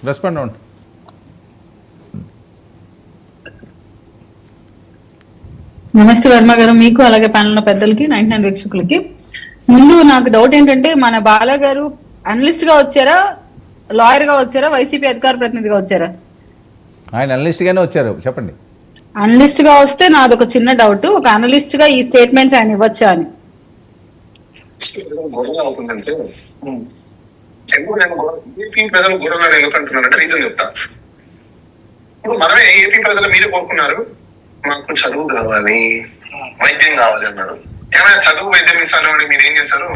Respond అవ్వండి. నమస్తే వర్మ గారు, మీకు అలాగే ప్యానల్ పెద్దలకి 99 వీక్షకులకి. ముందు నాకు డౌట్ ఏంటంటే, మన బాలా గారు అనలిస్ట్ గా వచ్చారా, లాయర్ గా వచ్చారా, వైసీపీ అధికార ప్రతినిధిగా వచ్చారా? ఆయన అనలిస్ట్ గానే వచ్చారు, చెప్పండి. అనలిస్ట్ గా వస్తే నాది ఒక చిన్న డౌట్, ఒక అనలిస్ట్ గా ఈ స్టేట్మెంట్స్ ఆయన ఇవ్వచ్చా అని. ఏపీ ప్రజలు గొర్రెలను ఎందుకంటున్నారంటే రీజన్ చెప్తా. ఇప్పుడు మనమే ఏపీ ప్రజలు మీరే కోరుకున్నారు, మాకు చదువు కావాలి, వైద్యం కావాలి అన్నారు. ఏమైనా చదువు వైద్యం ఇస్తానని మీరు ఏం చేశారు?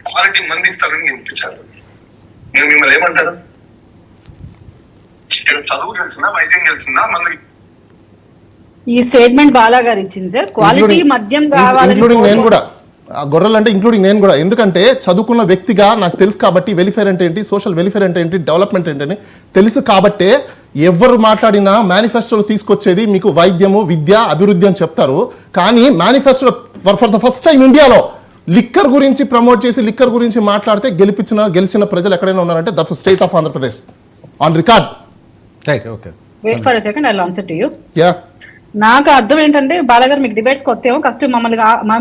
క్వాలిటీ మంది ఇస్తారని గెలిపించారు. మీరు మిమ్మల్ని ఏమంటారు? ఇక్కడ చదువు గెలిచిందా, వైద్యం గెలిచిందా, మంది? ఈ స్టేట్మెంట్ బాలా గారు ఇచ్చింది సార్. క్వాలిటీ మద్యం కావాలి, ఇంక్లూడింగ్ నేను కూడా, గొర్రెలు అంటే ఇంక్లూడింగ్ నేను కూడా. ఎందుకంటే చదువుకున్న వ్యక్తిగా నాకు తెలుసు కాబట్టి వెలిఫేర్ అంటే ఏంటి, సోషల్ వెలిఫేర్ అంటే ఏంటి, డెవలప్మెంట్ ఏంటని తెలుసు కాబట్టే ఎవరు మాట్లాడినా మేనిఫెస్టోలో తీసుకొచ్చేది మీకు వైద్యము, విద్య, అభివృద్ధి అని చెప్తారు. కానీ మేనిఫెస్టోలో ఫర్ ద ఫస్ట్ టైం ఇండియాలో లిక్కర్ గురించి ప్రమోట్ చేసి లిక్కర్ గురించి మాట్లాడితే గెలిచిన ప్రజలు ఎక్కడైనా ఉన్నారంటే that's state of Andhra Pradesh on record. Right, okay. Wait for a second, I will answer to you. Yeah, నాకు అర్థం ఏంటంటే, బాలగారు మీకు డిబేట్స్ కొత్తేమో, ఫస్ట్ మమ్మల్ని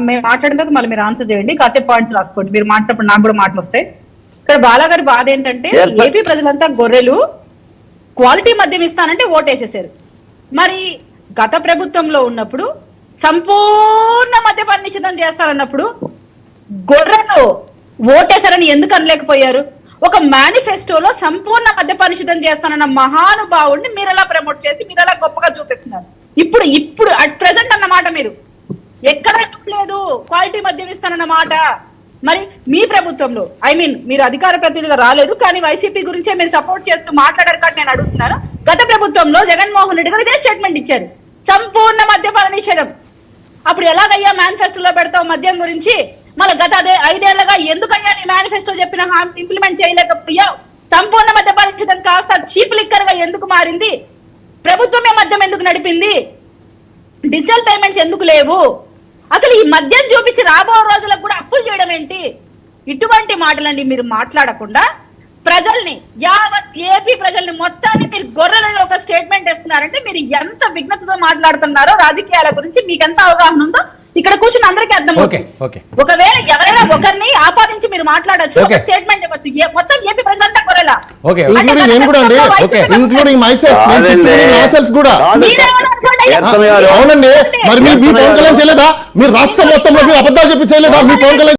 మేము మాట్లాడిన తర్వాత మళ్ళీ మీరు ఆన్సర్ చేయండి, కాసేపు పాయింట్స్ రాసుకోండి. మీరు మాట్లాడినప్పుడు నాకు కూడా మాటలు వస్తాయి. ఇక్కడ బాలగారి బాధ ఏంటంటే, ఏపీ ప్రజలంతా గొర్రెలు, క్వాలిటీ మద్యం ఇస్తానంటే ఓటేసేసారు. మరి గత ప్రభుత్వంలో ఉన్నప్పుడు సంపూర్ణ మద్యపాన నిషేధం చేస్తారన్నప్పుడు గొర్రెలు ఓటేశారని ఎందుకు అనలేకపోయారు? ఒక మేనిఫెస్టోలో సంపూర్ణ మద్యపాన నిషేధం చేస్తానన్న మహానుభావుడిని మీరు ఎలా ప్రమోట్ చేసి మీరు ఎలా గొప్పగా చూపిస్తున్నారు? ఇప్పుడు అట్ ప్రెసెంట్ అన్నమాట మీరు ఎక్కడ లేదు క్వాలిటీ మద్యం ఇస్తానన్న మాట. మరి మీ ప్రభుత్వంలో, ఐ మీన్ మీరు అధికార ప్రతినిధిగా రాలేదు, కానీ వైసీపీ గురించే మీరు సపోర్ట్ చేస్తూ మాట్లాడారు కాబట్టి నేను అడుగుతున్నాను. గత ప్రభుత్వంలో జగన్మోహన్ రెడ్డి గారు ఇదే స్టేట్మెంట్ ఇచ్చారు, సంపూర్ణ మద్యపాన నిషేధం. అప్పుడు ఎలాగయ్యా మేనిఫెస్టోలో పెడతావు మద్యం గురించి? మళ్ళీ గత 5 ఏళ్లుగా ఎందుకయ్యా నీ మేనిఫెస్టో చెప్పిన ఇంప్లిమెంట్ చేయలేకపోయావు? సంపూర్ణ మద్యపాన నిషేధం కాస్త చీప్ లిక్కర్ గా ఎందుకు మారింది? ప్రభుత్వమే మద్యం ఎందుకు నడిపింది? డిజిటల్ పేమెంట్స్ ఎందుకు లేవు? అసలు ఈ మద్యం చూపించి రాబో రోజులకు కూడా అప్పులు చేయడం ఏంటి? ఇటువంటి మాటలండి మీరు మాట్లాడకుండా ప్రజల్ని, యావత్ ఏపీ ప్రజల్ని మొత్తాన్ని మీరు గొర్రెలలో ఒక స్టేట్మెంట్ ఇస్తున్నారంటే మీరు ఎంత విఘ్నతతో మాట్లాడుతున్నారో, రాజకీయాల గురించి మీకు ఎంత అవగాహన ఉందో ఇక్కడ కూర్చుని అందరికీ అర్థమవుతుంది. ఒకవేళ ఎవరైనా ఒకరిని ఆపాదించి మీరు మాట్లాడచ్చు, ఒక స్టేట్మెంట్ ఇవ్వచ్చు. మొత్తం ఏపీ ప్రజలంతా గొర్రెలా, ఇంక్లూడింగ్ మై సెల్ఫ్ కూడా. అవునండి, మరి మీ పవన్ కళ్యాణ్ చేయలేదా? మీరు రాష్ట్రం మొత్తంలో మీరు అబద్ధాలు చెప్పి చేయలేదా? మీ పవన్ కళ్యాణ్